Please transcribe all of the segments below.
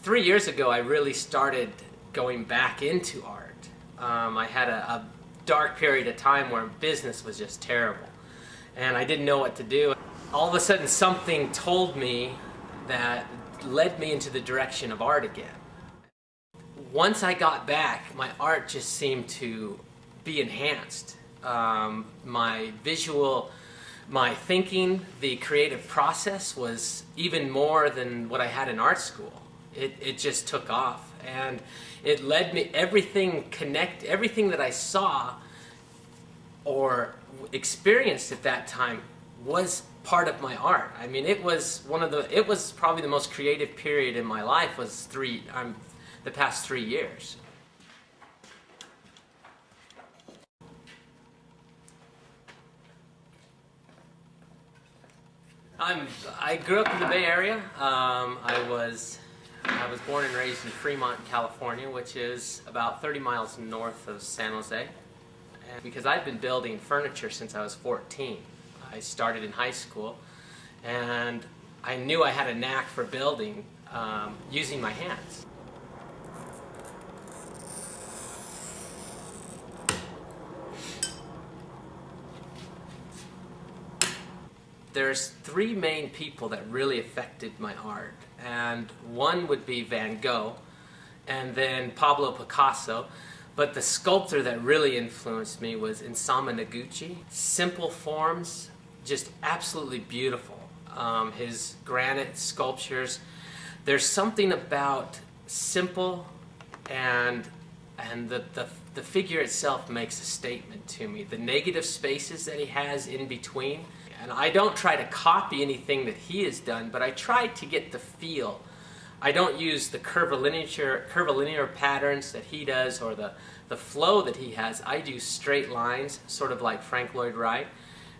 3 years ago, I really started going back into art. I had a dark period of time where business was just terrible, and I didn't know what to do. All of a sudden, something told me that led me into the direction of art again. Once I got back, my art just seemed to be enhanced. My visual, my thinking, the creative process was even more than what I had in art school. It just took off, and it led me, everything that I saw or experienced at that time was part of my art. I mean, it was probably the most creative period in my life was the past 3 years. I grew up in the Bay Area. I was born and raised in Fremont, California, which is about 30 miles north of San Jose. And because I've been building furniture since I was 14. I started in high school, and I knew I had a knack for building using my hands. There's three main people that really affected my art, and one would be Van Gogh, and then Pablo Picasso, but the sculptor that really influenced me was Isamu Noguchi. Simple forms, just absolutely beautiful. His granite sculptures, there's something about simple, and the figure itself makes a statement to me. The negative spaces that he has in between. And I don't try to copy anything that he has done, but I try to get the feel. I don't use the curvilinear patterns that he does or the flow that he has. I do straight lines, sort of like Frank Lloyd Wright,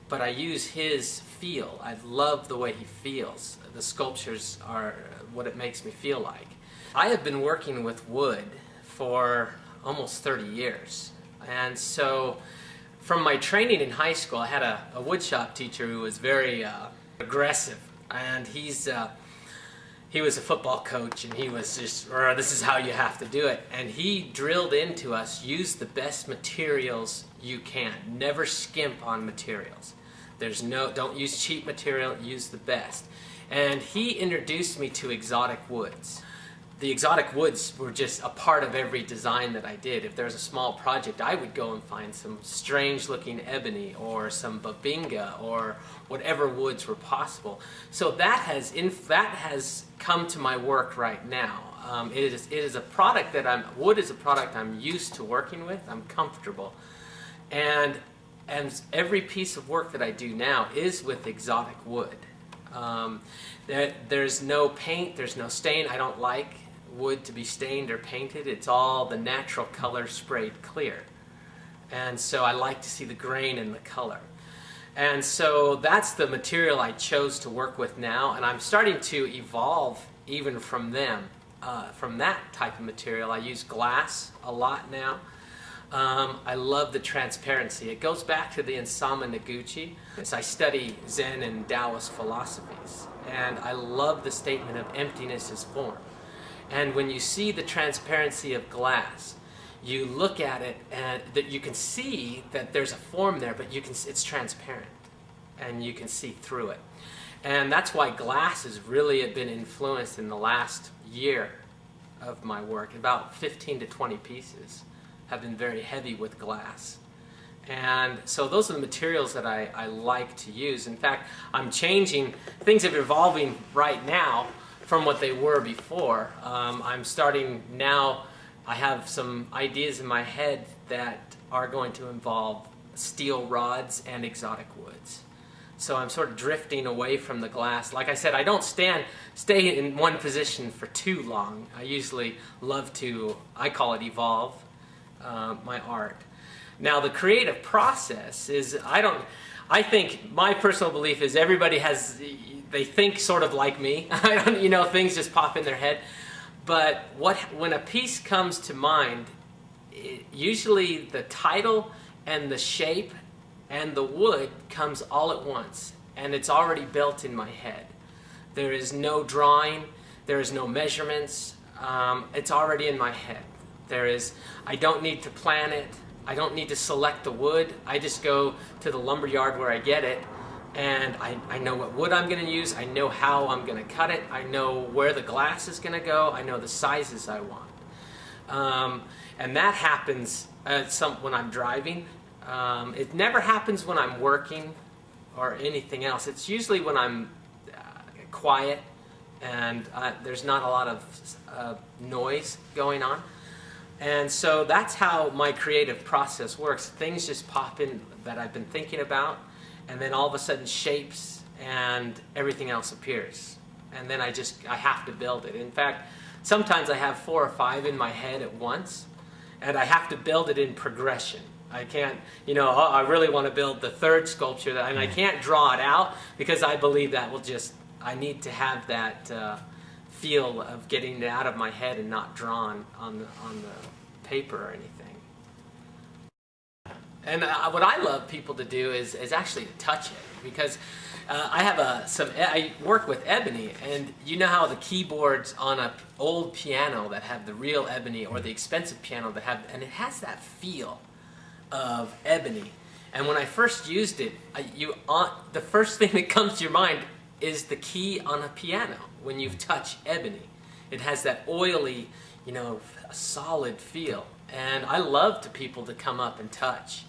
but I use his feel. I love the way he feels. The sculptures are what it makes me feel like. I have been working with wood for almost 30 years, and so from my training in high school, I had a woodshop teacher who was very aggressive, and he was a football coach, and he was just, this is how you have to do it. And he drilled into us, use the best materials you can. Never skimp on materials. Don't use cheap material, use the best. And he introduced me to exotic woods. The exotic woods were just a part of every design that I did. If there was a small project, I would go and find some strange looking ebony or some babinga or whatever woods were possible. So that has come to my work right now. It is a product that wood is a product I'm used to working with. I'm comfortable. And every piece of work that I do now is with exotic wood. There's no paint, there's no stain. I don't like wood to be stained or painted. It's all the natural color sprayed clear. And so I like to see the grain and the color. And so that's the material I chose to work with now, and I'm starting to evolve even from them. From that type of material. I use glass a lot now. I love the transparency. It goes back to the Isamu Noguchi. I study Zen and Taoist philosophies, and I love the statement of emptiness is form. And when you see the transparency of glass, you look at it and that you can see that there's a form there, but it's transparent, and you can see through it. And that's why glass has really been influenced in the last year of my work. About 15 to 20 pieces have been very heavy with glass. And so those are the materials that I like to use. In fact, I'm changing, things are evolving right now from what they were before. I'm starting now, I have some ideas in my head that are going to involve steel rods and exotic woods. So I'm sort of drifting away from the glass. Like I said, I don't stay in one position for too long. I usually love to, I call it evolve my art. Now the creative process is, I think my personal belief is everybody they think sort of like me. Things just pop in their head. But when a piece comes to mind, usually the title and the shape and the wood comes all at once, and it's already built in my head. There is no drawing, there is no measurements. it's already in my head. I don't need to plan it. I don't need to select the wood. I just go to the lumber yard where I get it, and I know what wood I'm going to use. I know how I'm going to cut it. I know where the glass is going to go. I know the sizes I want. And that happens when I'm driving. It never happens when I'm working or anything else. It's usually when I'm quiet and there's not a lot of noise going on. And so that's how my creative process works. Things just pop in that I've been thinking about, and then all of a sudden shapes and everything else appears. And then I have to build it. In fact, sometimes I have 4 or 5 in my head at once, and I have to build it in progression. I can't, I really want to build the 3rd sculpture, and I can't draw it out because I believe that I need to have that feel of getting it out of my head and not drawn on the paper or anything. And what I love people to do is actually to touch it, because I work with ebony, and you know how the keyboards on an old piano that have the real ebony, or the expensive piano that have, and it has that feel of ebony. And when I first used it, the first thing that comes to your mind is the key on a piano. When you touch ebony, it has that oily, solid feel. And I love people to come up and touch